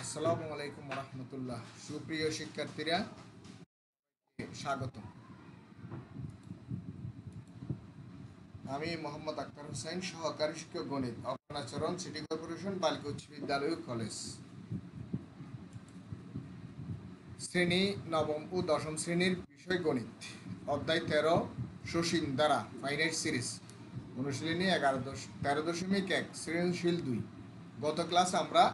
আসসালামু আলাইকুম রহমতুল্লাহ। সুপ্রিয় শিক্ষার্থীরা, স্বাগতম। আমি মোহাম্মদ আক্তার হোসেন, সহকারী শিক্ষক গণিত, অপর্ণাচরণ সিটি কর্পোরেশন বালিকা উচ্চ বিদ্যালয় কলেজ। শ্রেণী নবম ও দশম শ্রেণীর বিষয় গণিত, অধ্যায় 13, শশীন দ্বারা ফাইনাইট সিরিজ, অনুশীলনী 13.1, সৃজনশীল 2। গত ক্লাস আমরা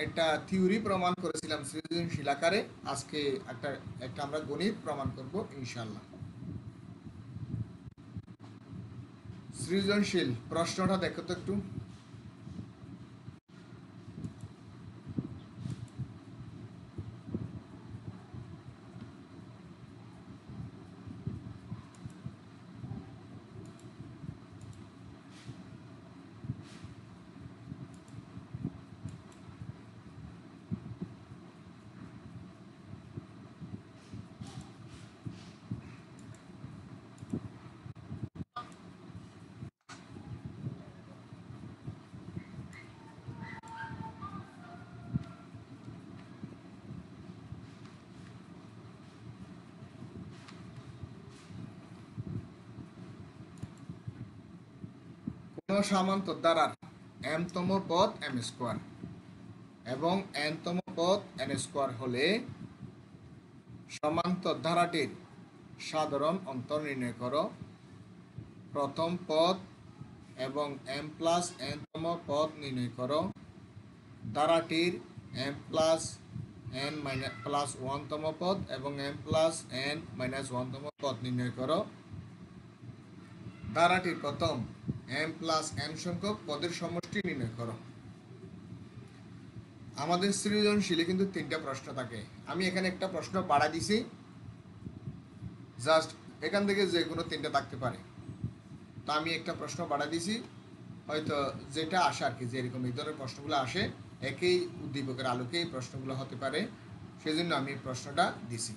একটা থিওরি প্রমাণ করেছিলাম সৃজনশীল আকারে। আজকে একটা একটা আমরা গণিত প্রমাণ করব ইনশাল্লাহ। সৃজনশীল প্রশ্নটা দেখো তো একটু। কোন সামান্তর দ্বারার m-তম পদ m স্কোয়ার এবং n-তম পদ n স্কোয়ার হলে সমান্তর ধারাটির সাধারণ অন্তর নির্ণয় করো। প্রথম পদ এবং m প্লাস n-তম পদ নির্ণয় করো। ধারাটির m প্লাস n প্লাস 1-তম পদ এবং m প্লাস n মাইনাস 1-তম পদ নির্ণয় করো। ধারাটির প্রথম m প্লাস n সংখ্যক পদের সমষ্টি নির্ণয় করো। আমাদের সৃজনশীলে কিন্তু 3টা প্রশ্ন থাকে। আমি এখানে একটা প্রশ্ন বাড়া দিছি, জাস্ট এখান থেকে যে কোনো 3টা থাকতে পারে। তো আমি একটা প্রশ্ন বাড়া দিছি, হয়তো যেটা আসে আর কি, যে এরকম এই ধরনের প্রশ্নগুলো আসে, একই উদ্দীপকের আলোকে এই প্রশ্নগুলো হতে পারে, সেজন্য আমি এই প্রশ্নটা দিছি।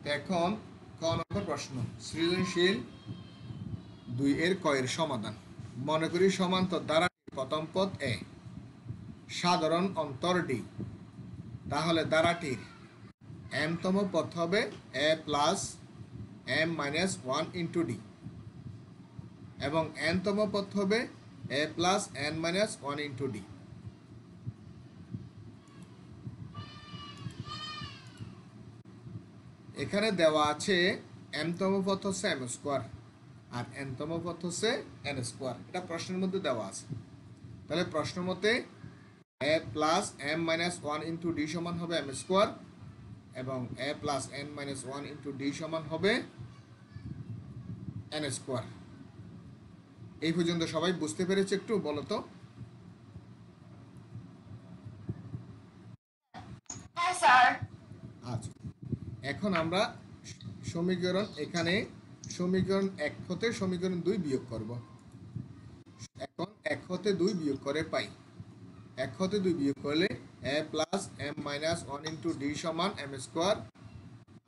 তো এখন ক নম্বর প্রশ্ন, সৃজনশীল 2 এর ক এর সমাধান। মনে করি সমান্তর ধারাটির প্রথম পদ এ, সাধারণ অন্তর ডি। তাহলে ধারাটির m-তম পদ হবে a plus m minus 1 into D এবং n-তম পদ হবে a plus n minus 1 into D. এখানে দেওয়া আছে m-তম পদ হচ্ছে m স্কোয়ার আর n-তম পদ হচ্ছে n স্কোয়ার। এটা প্রশ্নের মধ্যে দেওয়া আছে। তাহলে প্রশ্ন মতে a plus m minus 1 into d সমান হবে m স্কোয়ার এবং a plus n minus 1 into d সমান হবে n স্কোয়ার। এই পর্যন্ত সবাই বুঝতে পেরেছে? একটু বলো তো। হ্যাঁ স্যার। আচ্ছা, এখন আমরা সমীকরণ এখানে সমীকরণ 1 হতে সমীকরণ 2 বিয়োগ করব। এখন 1 হতে 2 বিয়োগ করে পাই, 1 হতে 2 বিয়োগ করলে a plus m minus 1 into d সমান m স্কোয়ার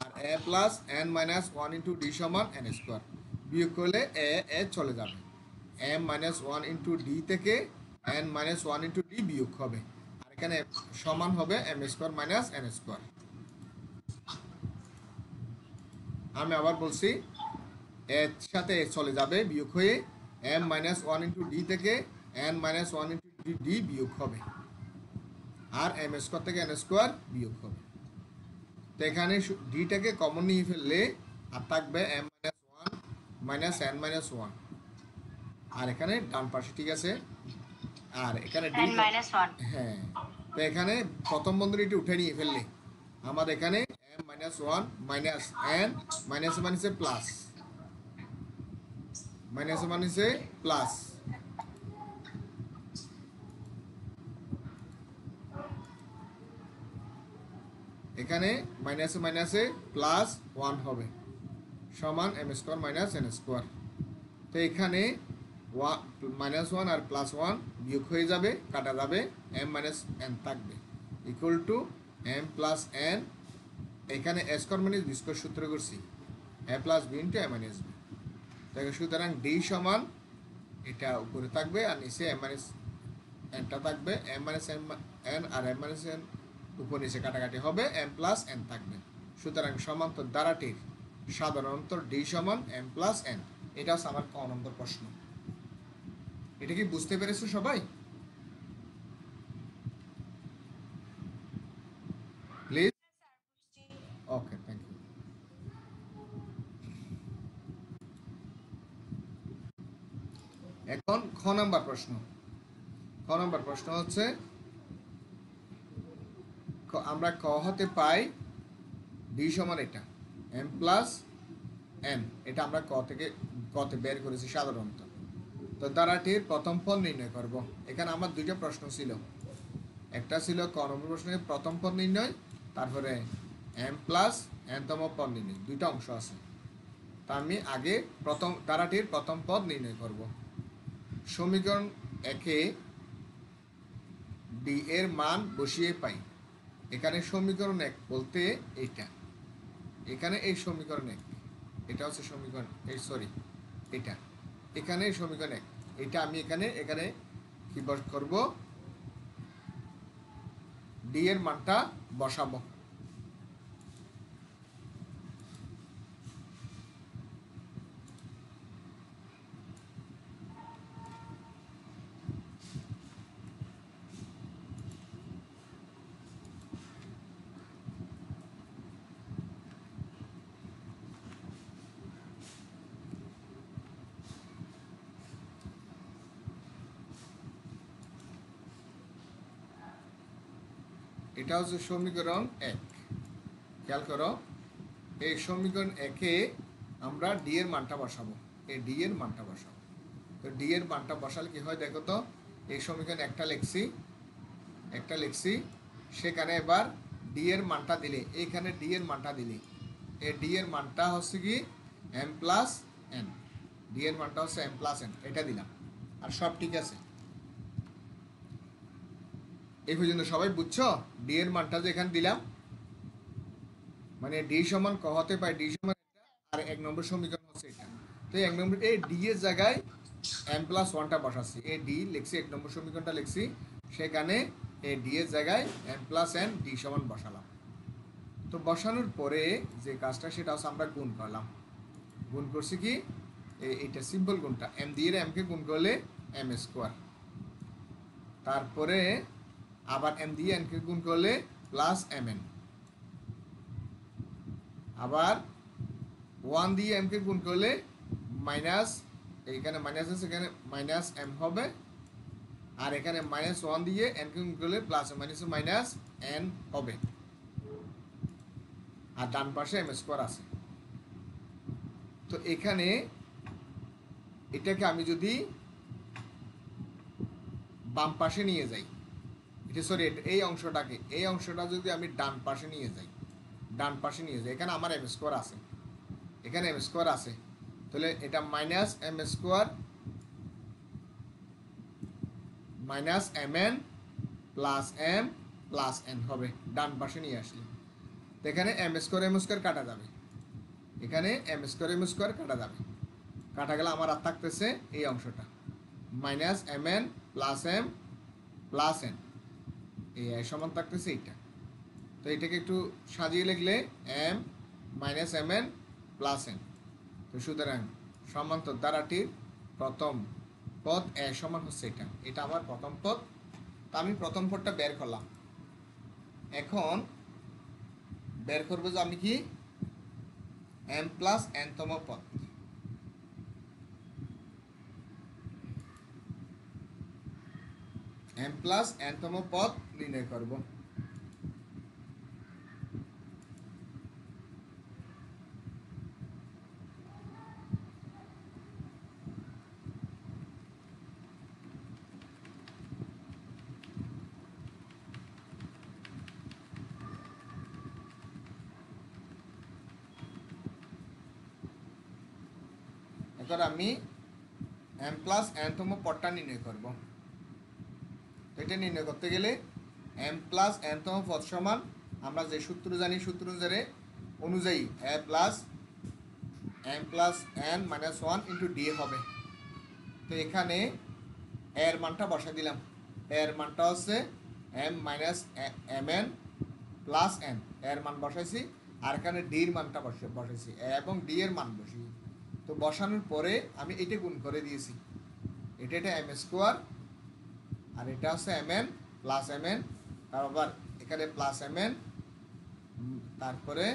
আর a plus n minus 1 into d সমান n স্কোয়ার। বিয়োগ করলে এ চলে যাবে, m মাইনাস 1 ইন্টু ডি থেকে n মাইনাস 1 ইন্টু ডি বিয়োগ হবে, আর এখানে সমান হবে m square minus n square. আমি আবার বলছি, এর সাথে চলে যাবে বিয়োগ হয়ে m মাইনাস 1 ইন্টু ডি থেকে n মাইনাস 1 ইন্টু ডি বিয়োগ হবে আর m স্কোয়ার থেকে n স্কোয়ার বিয়োগ হবে। তো এখানে ডিটাকে কমন নিয়ে ফেললে আর থাকবে m minus 1 minus n minus 1, আর এখানে ডান পাশে ঠিক আছে, আর এখানে ডি হ্যাঁ। তো এখানে প্রথম বন্ধনীটি উঠে নিয়ে ফেললে আমাদের এখানে m minus 1 minus n minus মাইনাসে প্লাস, মাইনাস মাইনাসে প্লাস, এখানে মাইনাসে মাইনাসে প্লাস 1 হবে সমান m square minus n square. তো এখানে মাইনাস 1 আর প্লাস 1 বিয়োগ হয়ে যাবে, কাটা যাবে, m মাইনাস n থাকবে equal to m plus n। এখানে a square minus b square সূত্র করছি, a plus b into a minus b. সুতরাং ডি সমান এটা উপরে থাকবে আর নিচে m মাইনাস এনটা থাকবে, এম মাইনাস এন আর এম মাইনাস এন উপর নিচে কাটাকাটি হবে, এম প্লাস এন থাকবে। সুতরাং সমান্তর দ্বারাটির সাধারণত ডি সমান এম প্লাস এন। এটা হচ্ছে আমার ক নম্বর প্রশ্ন। এটা কি বুঝতে পেরেছো সবাই? প্লিজ। Okay, thank you. এখন খ নম্বর প্রশ্ন। খ নম্বর প্রশ্ন হচ্ছে আমরা ক হতে পাই ডি সমান এটা এম প্লাস এন। এটা আমরা কতে বের করেছি সাধারণত। তো দ্বারাটির প্রথম পদ নির্ণয় করব। এখানে আমার দুইটা প্রশ্ন ছিল। একটা ছিল ক নম্বর প্রশ্নের প্রথম পদ নির্ণয়, তারপরে এম প্লাস এনতম পদ নির্ণয়, দুইটা অংশ আছে। তা আমি আগে দ্বারাটির প্রথম পদ নির্ণয় করব। সমীকরণ একে ডি এর মান বসিয়ে পাই। এখানে সমীকরণ এক বলতে এইটা, এখানে এই সমীকরণ এক, এটা হচ্ছে সমীকরণ এটা এখানে সমীকরণ এক, এটা আমি এখানে কি করব, ডি এর মানটা বসাবো। এটা হচ্ছে সমীকরণ এক। খেয়াল করো, এই সমীকরণ একে আমরা ডি এর মানটা বসাবো। এই ডি এর মানটা বসাবো। তো ডি এর মানটা বসালে কি হয় দেখো তো, এই সমীকরণ একটা লিখছি, সেখানে এবার ডি এর মানটা দিলে, এইখানে ডি এর মানটা দিলে, এই ডি এর মানটা হচ্ছে কি এম প্লাস এন, ডি এর মানটা হচ্ছে এম প্লাস এন, এটা দিলাম। আর সব ঠিক আছে। এই পর্যন্ত সবাই বুঝছো? ডি এর মানটা যে এখানে দিলাম, মানে ডি সমান ক হতে পাই ডি সমান এটা, আর এক নম্বর সমীকরণ হচ্ছে এটা। তো এক নম্বর এই ডি এর জায়গায় এম প্লাস ওয়ানটা বসাচ্ছি, এই ডি লিখছি, এক নম্বর সমীকরণটা লিখছি, সেখানে এই ডি এর জায়গায় এম প্লাস এন ডি সমান বসালাম। তো বসানোর পরে যে কাজটা সেটা হচ্ছে আমরা গুণ করলাম। গুণ করছি কি, এইটা সিম্পল গুণটা, এম দিয়ে এমকে গুণ করলে এম স্কোয়ার, তারপরে আবার এম দিয়ে এনকে গুণ করলে প্লাস এম এন, আবার ওয়ান দিয়ে এমকে গুণ করলে মাইনাস, এইখানে মাইনাস আছে, এখানে মাইনাস এম হবে, আর এখানে মাইনাস ওয়ান দিয়ে এনকে গুণ করলে প্লাস মাইনাস মাইনাস এন হবে, আর ডান পাশে এম স্কোয়ার আছে। তো এখানে এটাকে আমি যদি বাম পাশে নিয়ে যাই, এই অংশটা যদি আমি ডান পাশে নিয়ে যাই, এখানে আমার এম স্কোয়ার আছে, তাহলে এটা minus m square minus m n plus n হবে ডান পাশে নিয়ে আসলে। তো এখানে এম স্কোয়ার কাটা যাবে, এখানে এম স্কোয়ার কাটা যাবে, কাটা গেলে আমার আর থাকতেছে এই অংশটা minus m n plus n, এই সমান থাকতেছে এইটা। তো এটাকে একটু সাজিয়ে লিখলে m minus m n plus n. তো সুতরাং সমান্তর দ্বারাটির প্রথম পদ এ সমান হচ্ছে এটা আমার প্রথম পদ। তা আমি প্রথম পদটা বের করলাম। এখন বের করবো যে আমি কি এম প্লাস এনতম পদ, এম প্লাস এনতম পদ নির্ণয় করব। এখন আমি এম প্লাস এনতম পদটা নির্ণয় করব। এটা নির্ণয় করতে গেলে এম প্লাস এনতম পদ সমান আমরা যে সূত্র জানি, সূত্র অনুযায়ী m plus n minus one into d হবে। তো এখানে এর মানটা বসা দিলাম, এর মানটা হচ্ছে m minus m n plus n, এর মান বসাইছি, আর এখানে ডির মানটা বসাইছি, এবং ডি এর মান বসি। তো বসানোর পরে আমি এটা গুণ করে দিয়েছি, এটা এম স্কোয়ার, আর এটা হচ্ছে m n plus m n, আবার এখানে প্লাস এম এন, তারপরে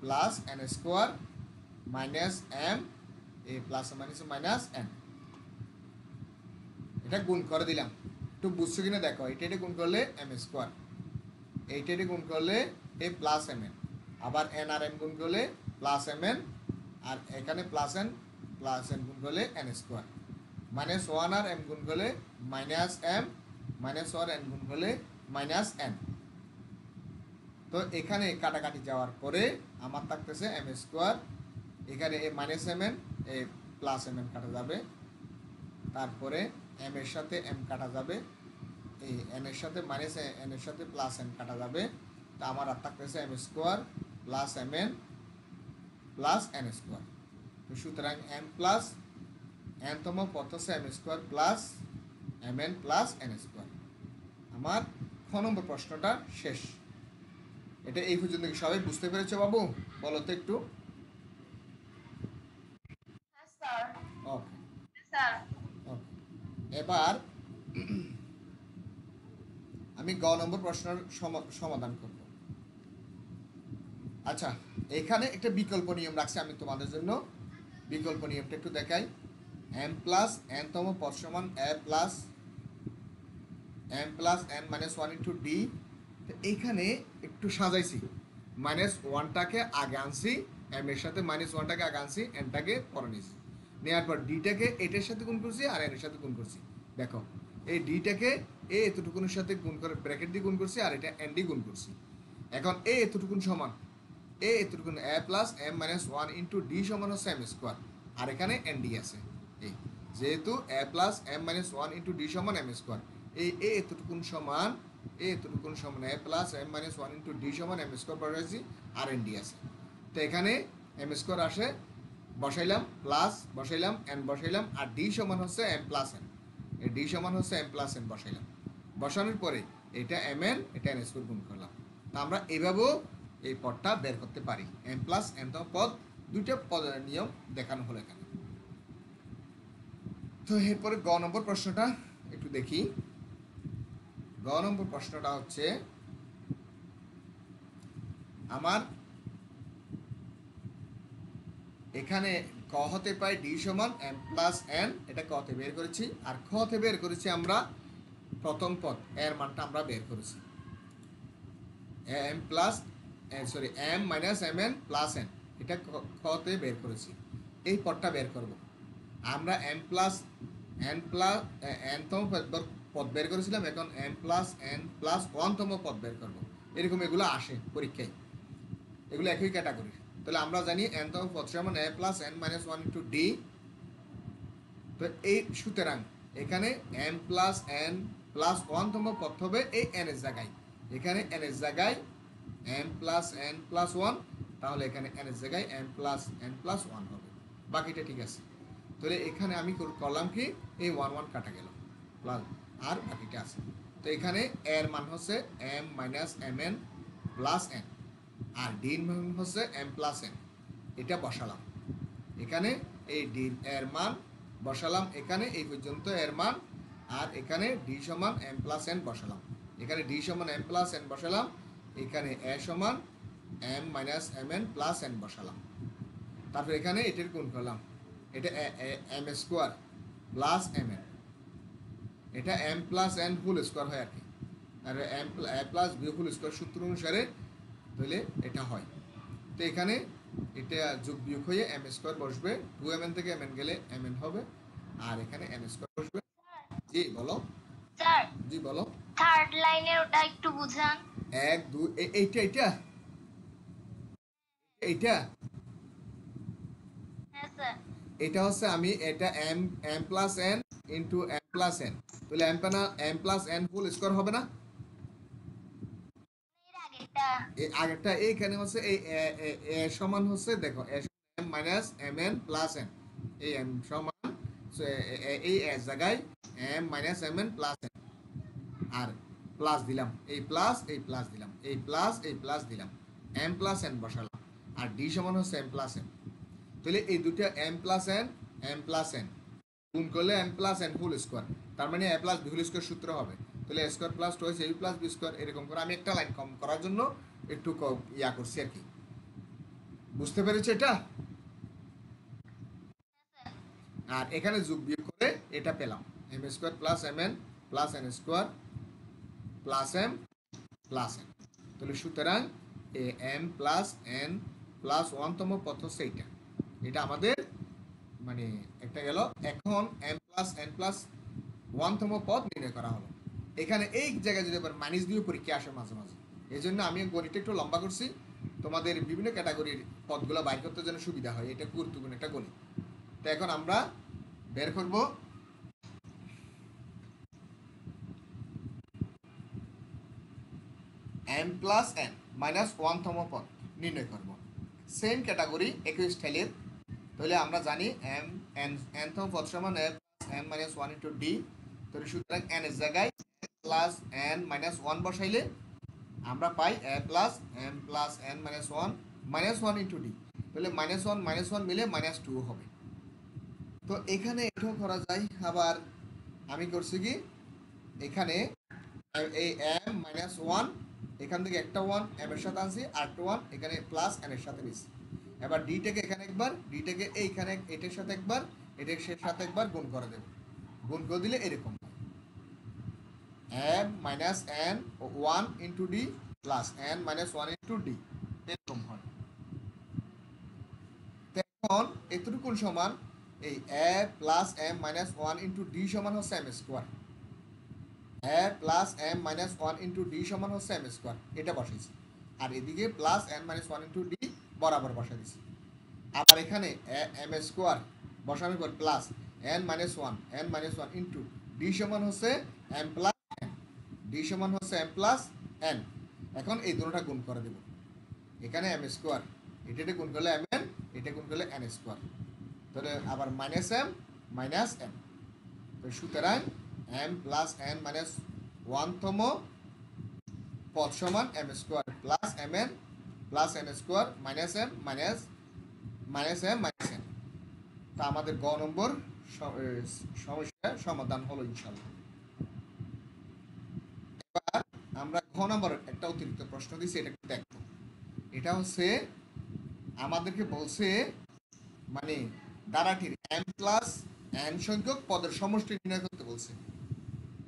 plus n square minus m, এই প্লাস মাইনাস মাইনাস এন, এটা গুণ করে দিলাম। একটু বুঝছো কিনা দেখো, এটা গুণ করলে এম স্কোয়ার, এইটা গুণ করলে এ প্লাস এম এন, আবার এন আর এম গুণ করলে প্লাস এম এন, আর এখানে প্লাস এন গুণ করলে এন স্কোয়ার, মাইনাস ওয়ান আর এম গুণ করলে minus m, minus one n গুণ করলে মাইনাস এন। তো এখানে কাটাকাটি যাওয়ার পরে আমার থাকতেছে এম স্কোয়ার, এখানে এ মাইনাস এম এন, এ প্লাস এম এন কাটা যাবে, তারপরে এম এর সাথে এম কাটা যাবে, এই এন এর সাথে মাইনাস এন এর সাথে প্লাস এন কাটা যাবে। তা আমার আর থাকতেছে m square plus m n plus n square. তো সুতরাং এম প্লাস এনতম পদ হচ্ছে m square plus m n plus n square. আমার খ নম্বর প্রশ্নটা শেষ। এটা এই পর্যন্ত কি সবাই বুঝতে পেরেছো বাবু? বলো তো একটু। ওকে ওকে, এবার আমি গ নম্বর প্রশ্নের সমাধান করব। আচ্ছা, এখানে একটা বিকল্প নিয়ম রাখছি আমি তোমাদের জন্য, বিকল্প নিয়মটা একটু দেখাই। এম প্লাস এনতম পদ সমান a plus m plus n minus one into d. এইখানে একটু সাজাইছি, মাইনাস ওয়ানটাকে আগে আনছি, এম এর সাথে মাইনাস ওয়ানটাকে আগে আনছি, এনটাকে পরে নিয়েছি, নেওয়ার পর ডিটাকে এটার সাথে গুণ করছি আর এনের সাথে গুণ করছি। দেখো, এই ডিটাকে এ এতটুকুনের সাথে গুণ করে ব্র্যাকেট দিয়ে গুণ করছি, আর এটা এন ডি গুণ করছি। এখন এ এতটুকুন সমান এ এতটুকুন a plus m minus one into d সমান হচ্ছে এম স্কোয়ার, আর এখানে এন ডি আছে। এই যেহেতু a plus m minus one into d সমান এম স্কোয়ার, এই এ এতটুকুন সমান a plus m minus one into d সমান এম স্কোয়ার বসাইছি, আর এন ডি আছে। তো এখানে এম স্কোয়ার আসে, বসাইলাম, প্লাস বসাইলাম, এন বসাইলাম, আর ডি সমান হচ্ছে এম প্লাস এন, এই ডি সমান হচ্ছে এম প্লাস এন বসাইলাম। বসানোর পরে এটা এম এন, এটা এন স্কোয়ার গুণ করলাম। তা আমরা এভাবেও এই পদটা বের করতে পারি। এম প্লাস এনতম পদ, দুইটা পদের নিয়ম দেখানো হলো এখানে। তো এরপরে গ নম্বর প্রশ্নটা একটু দেখি। গ নম্বর প্রশ্নটা হচ্ছে আমার এখানে ক হতে পাই ডি সমান এম প্লাস এন, এটা ক তে বের করেছি, আর খ তে বের করেছি আমরা প্রথম পদ এর মানটা আমরা বের করেছি m plus sorry m minus m n plus n, এটা খ তে বের করেছি। এই পদটা বের করব আমরা। এম প্লাস এনতম পদ বের করেছিলাম, এখন এম প্লাস এন প্লাস ওয়ানতম পদ বের করবো। এরকম এগুলো আসে পরীক্ষায়, এগুলো একই ক্যাটাগরি। তাহলে আমরা জানি এনতম পদ সমান a plus n minus one into d. তো এই সুতরাং এখানে এম প্লাস এন প্লাস ওয়ানতম পদ হবে এই এন এর জায়গায়, এখানে এন এর জায়গায় m plus n plus one, তাহলে এখানে এন এর জায়গায় m plus n plus one হবে। বাকিটা ঠিক আছে। তাহলে এখানে আমি করলাম কি, এই ওয়ান ওয়ান কাটা গেল, প্লাস আর বাকিটা আছে। তো এখানে এর মান হচ্ছে m minus m n plus n, আর ডির মান হচ্ছে এম প্লাস এন, এটা বসালাম এখানে। এই ডি এর মান বসালাম এখানে, এই পর্যন্ত এর মান, আর এখানে ডি সমান এম প্লাস এন বসালাম, এখানে ডি সমান এম প্লাস এন বসালাম, এখানে এ সমান m minus m n plus n বসালাম। তারপর এখানে এটার গুণ করলাম, এটা m square plus m n, এটা m plus n whole square হয় আর কি, আর m plus b whole square সূত্র অনুসারে তাহলে এটা হয়। তো এখানে এটা যোগ বিয়োগ হয়ে এম স্কোয়ার বসবে, টু এম এন থেকে এম এন গেলে এম এন হবে, আর এখানে এন স্কোয়ার বসবে। জি বলো স্যার। জি বলো। থার্ড লাইনে ওটা একটু বুঝান। এক দুই এইটা এইটা এইটা হ্যাঁ স্যার। এটা হচ্ছে আমি এটা m m plus n into m plus n, তাহলে m plus n whole square হবে না? এর আগেরটা। এই আগেরটা এইখানে হচ্ছে এই এ সমান হচ্ছে, দেখো a m minus m n plus n, এই এম সমান এই এর জায়গায় m minus m n plus n, আর প্লাস দিলাম, এই প্লাস এই প্লাস দিলাম, এই প্লাস এই প্লাস দিলাম, এম প্লাস এন বসালাম, আর ডি সমান হচ্ছে এম প্লাস এন। তাহলে এই দুটো এম প্লাস এন গুণ করলে m plus n whole square, তার মানে a plus b whole square সূত্র হবে। তাহলে a square plus twice a plus b square, এরকম করে আমি একটা লাইন কম করার জন্য একটু ইয়া করছি আর কি। বুঝতে পেরেছো এটা? আর এখানে যোগ বিয়োগ করে এটা পেলাম, m square plus m n plus n square plus m plus n. তাহলে সুতরাং এ এম প্লাস এন প্লাস ওয়ানতম পদ হচ্ছে এইটা, এটা আমাদের মানে একটা গেল। এখন এম প্লাস এন প্লাস ওয়ানতম পদ নির্ণয় করা হলো। এখানে এই জায়গায় যদি আবার মাইনাস দিয়ে পরীক্ষা আসে মাঝে মাঝে, এই জন্য আমি গণিতটা একটু লম্বা করছি, তোমাদের বিভিন্ন ক্যাটাগরির পদগুলো বাইর করতে যেন সুবিধা হয়, এটা গুরুত্বপূর্ণ একটা গণিত। তো এখন আমরা বের করব এম প্লাস এন মাইনাস ওয়ানতম পদ নির্ণয় করব, সেম ক্যাটাগরি একই স্টাইলের। তাহলে আমরা জানি এম এন এনতম পদ সমান a plus n minus one into d. তাহলে সুতরাং এন এর জায়গায় প্লাস এন মাইনাস ওয়ান বসাইলে আমরা পাই a plus m plus n minus one into d. তাহলে মাইনাস ওয়ান মিলে মাইনাস টু হবে। তো এখানে এটাও করা যায়। আবার আমি করছি কি, এখানে এই এম মাইনাস ওয়ান, এখান থেকে একটা ওয়ান এম এর সাথে আনছি, আর একটা ওয়ান এখানে প্লাস এন এর সাথে নিচ্ছি। এবার ডিটাকে এখানে একবার, ডিটাকে এইখানে এটার সাথে একবার, এটার সাথে একবার গুণ করে দেব। গুণ করে দিলে এরকম m minus n one into d plus n minus one into d, এরকম হয়। এখন এতটুকুন সমান এই a plus m minus one into d সমান হচ্ছে m square, a plus m minus one into d সমান হচ্ছে এম স্কোয়ার, এটা বসাইছি। আর এদিকে plus n minus one into d বরাবর বসাই দিচ্ছি। আবার এখানে এম স্কোয়ার বসানোর পর plus n minus one into d সমান হচ্ছে এম প্লাস এন, ডি সমান হচ্ছে এম প্লাস এন। এখন এই দুটোটা গুণ করে দেব, এখানে এম স্কোয়ার, এটা গুণ করলে এম এন, এটা গুণ করলে এন স্কোয়ার, তাহলে আবার মাইনাস এম মাইনাস এন। তো সুতরাং এম প্লাস এন মাইনাস ওয়ানতম পদ সমান m square plus m n plus n square minus m minus m minus n. তা আমাদের গ নম্বর সমস্যার সমাধান হলো ইনশাল্লাহ। এবার আমরা ঘ নম্বর একটা অতিরিক্ত প্রশ্ন দিচ্ছি, এটা দেখো। এটা হচ্ছে আমাদেরকে বলছে মানে দ্বারাটির এম প্লাস এন সংখ্যক পদের সমষ্টি নির্ণয় করতে বলছে।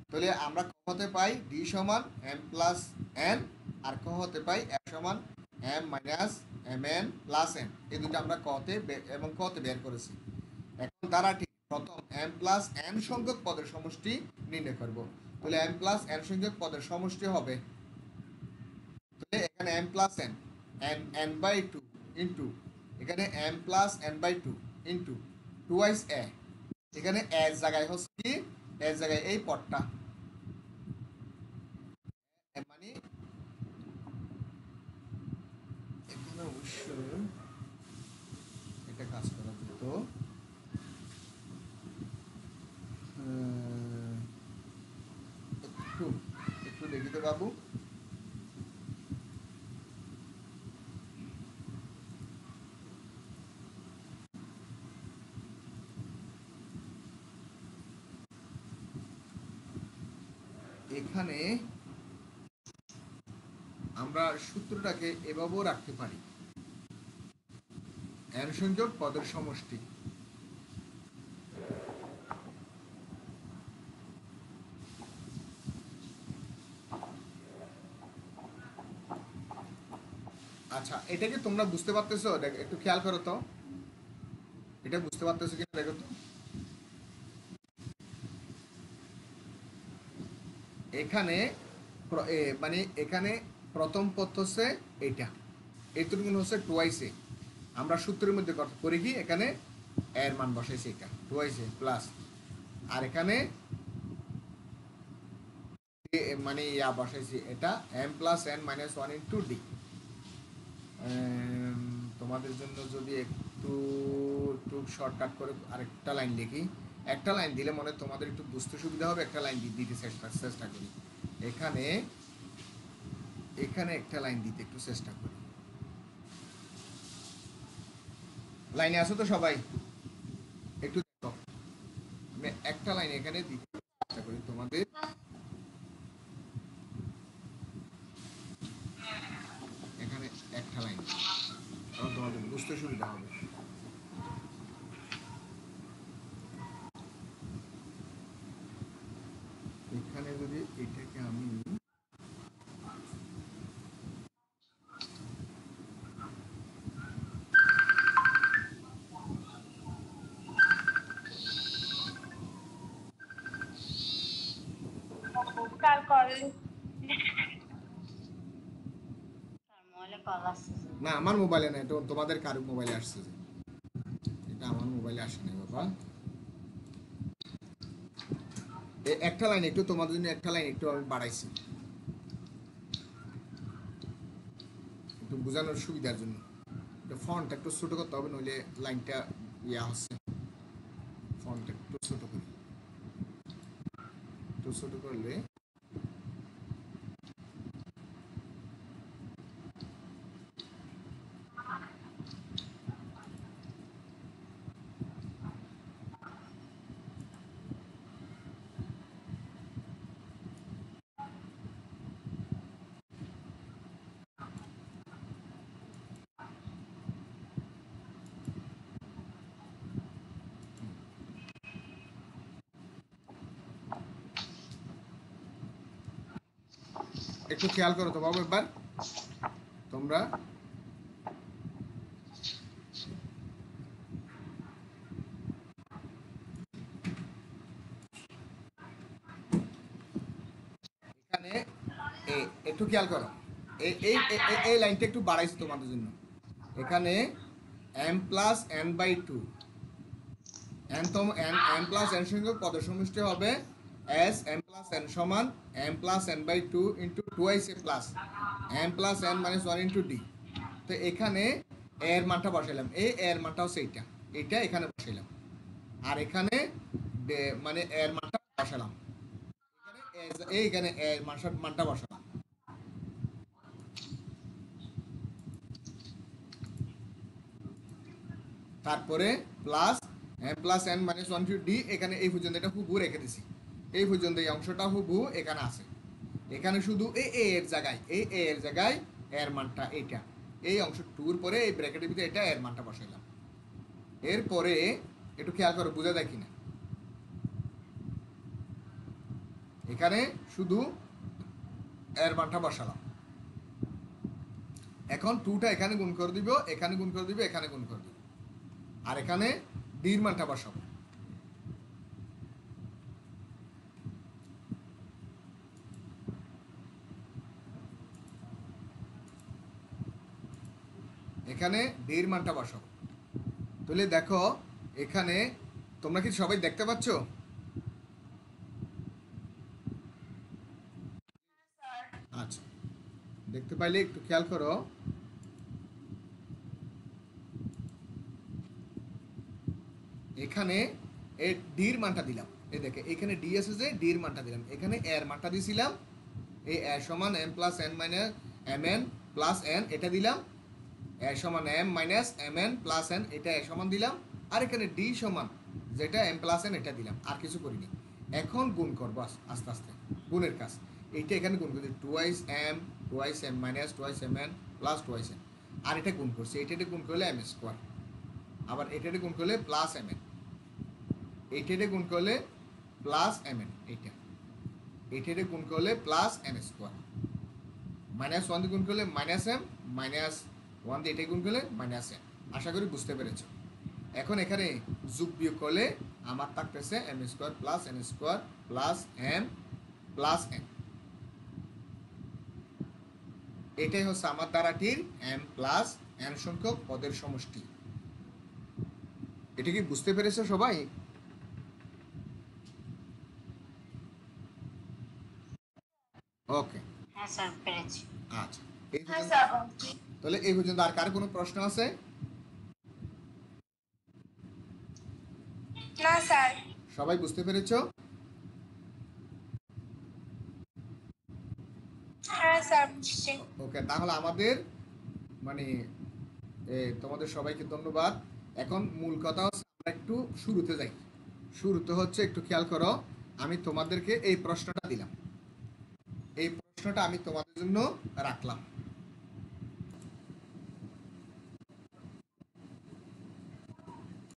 তাহলে আমরা ক হতে পাই ডি সমান এম প্লাস এন, আর ক হতে পাই এফ সমান m minus m n plus n, এই দুটো আমরা কতে এবং কতে বের করেছি। এখন দ্বারাটি প্রথম এম প্লাস এন সংখ্যক পদের সমষ্টি নির্ণয় করব। তাহলে এম প্লাস এন সংখ্যক পদের সমষ্টি হবে, তাহলে এখানে m plus n n n by two into এখানে m plus n by two into twice a, এখানে এর জায়গায় হচ্ছে কি, এর জায়গায় এই পদটা মানে এখানে অবশ্যই এটা কাজ করা যেত। একটু একটু দেখি তো বাবু, এখানে আমরা সূত্রটাকে এভাবেও রাখতে পারি, এন সংখ্যক পদের সমষ্টি। আচ্ছা, এটা কি তোমরা বুঝতে পারতেছো? একটু খেয়াল করো তো, এটা বুঝতে পারতেছো কিনা দেখো তো। এখানে মানে এখানে প্রথম পদ হচ্ছে এইটা, এইটুকু হচ্ছে টুয়াইসে। আমরা সূত্রের মধ্যে করি কি, এখানে এর মান বসাইছি এটা টুয়াইসে প্লাস, আর এখানে মানে ইয়া বসাইছি এটা m plus n minus one into d. তোমাদের জন্য যদি একটু একটু শর্টকাট করে আরেকটা লাইন লিখি, একটা লাইন দিলে মনে তোমাদের একটু বুঝতে সুবিধা হবে, একটা লাইন দিতে চেষ্টা করি। এখানে এখানে একটা লাইন দিতে একটু চেষ্টা করি। লাইনে আসো তো সবাই, একটু দেখো। আমি একটা লাইন এখানে দিতে চেষ্টা করি তোমাদের। এখানে একটা লাইন, কারণ তোমাদের বুঝতে সুবিধা হবে। এখানে যদি এটাকে আমি কার কল তার মোবাইলে কল আসছে না, আমার মোবাইলে না, এটা তোমাদের কারো মোবাইলে আসছে যে। এটা আমার মোবাইলে আসে না বাবা। একটা লাইন একটু তোমাদের জন্য, একটা লাইন একটু আমি বাড়াইছি একটু বোঝানোর সুবিধার জন্য। এটা ফন্ট একটু ছোট করতে হবে, নইলে লাইনটা ইয়া হচ্ছে। ফন্ট একটু ছোট করি, একটু ছোট করলে একটু খেয়াল করো তো বাবু একবার তোমরা। এখানে একটু খেয়াল করো, এই এই এই লাইনটা একটু বাড়াইছি তোমাদের জন্য। এখানে m plus n by two, m plus n সংখ্যক পদের সমষ্টি হবে s m প্লাস n সমান m plus n by two into twice a plus m plus n minus one into d. তো এখানে এর মানটা বসাইলাম, এর মানটা হচ্ছে এইটা, এইটা এখানে বসাইলাম। আর এখানে মানে এর মানটা বসালাম, এইখানে এর মানটা বসালাম। তারপরে plus plus n minus one two d, এখানে এই পর্যন্ত এটা হুবহু রেখে দিছি। এই পর্যন্ত এই অংশটা হুবহু এখানে আছে। এখানে শুধু এই এ এর জায়গায়, এই এ এর জায়গায় এর মানটা এইটা, এই অংশ টুর পরে এই ব্র্যাকেটের ভিতরে এটা এর মানটা বসাইলাম। এরপরে একটু খেয়াল করো বোঝা যায় কিনা, এখানে শুধু এর মানটা বসালাম। এখন টুটা এখানে গুণ করে দিব, এখানে গুণ করে দিব, এখানে গুণ করে দিব, আর এখানে ডির মানটা বসাবো। এখানে ডির মানটা বসাবো। তাহলে দেখো এখানে তোমরা কি সবাই দেখতে পাচ্ছ? আচ্ছা, দেখতে পাইলে একটু খেয়াল করো। এখানে এই ডির মানটা দিলাম, এই দেখে এখানে ডি আছে যে ডির মানটা দিলাম, এখানে এর মানটা দিয়েছিলাম এই এ সমান m plus n minus m n plus n, এটা দিলাম। এ সমান m minus m n plus n, এটা এ সমান দিলাম। আর এখানে ডি সমান যেটা এম প্লাস এন, এটা দিলাম, আর কিছু করিনি। এখন গুণ করবো আস্তে আস্তে, গুণের কাজ। এইটা এখানে গুণ করছি twice m minus twice m n plus twice n, আর এটা গুণ করছি, এটা গুণ করলে এম স্কোয়ার, আবার এটা গুণ করলে প্লাস এম এন, এইটা গুণ করলে প্লাস এম এন, এইটা গুণ করলে plus n square, minus one দিয়ে গুণ করলে মাইনাস এম, মাইনাস ওয়ান দিয়ে এটা গুণ করলে মাইনাস এম। আশা করি বুঝতে পেরেছ। এখন এখানে যোগ বিয়োগ করলে আমার থাকতেছে m square plus n square plus m plus n. এটাই হচ্ছে আমার দ্বারাটির এম প্লাস এন সংখ্যক পদের সমষ্টি। এটা কি বুঝতে পেরেছো সবাই? ওকে, হ্যাঁ স্যার পেরেছি। আচ্ছা, এই পর্যন্ত। তাহলে এই পর্যন্ত আর কার কোনো প্রশ্ন আছে? না স্যার। সবাই বুঝতে পেরেছো? হ্যাঁ স্যার বুঝছি। ওকে, তাহলে আমাদের মানে তোমাদের সবাইকে ধন্যবাদ। এখন মূল কথা হচ্ছে আমরা একটু শুরুতে যাই। শুরুতে হচ্ছে একটু খেয়াল করো, আমি তোমাদেরকে এই প্রশ্নটা দিলাম, এই প্রশ্নটা আমি তোমাদের জন্য রাখলাম।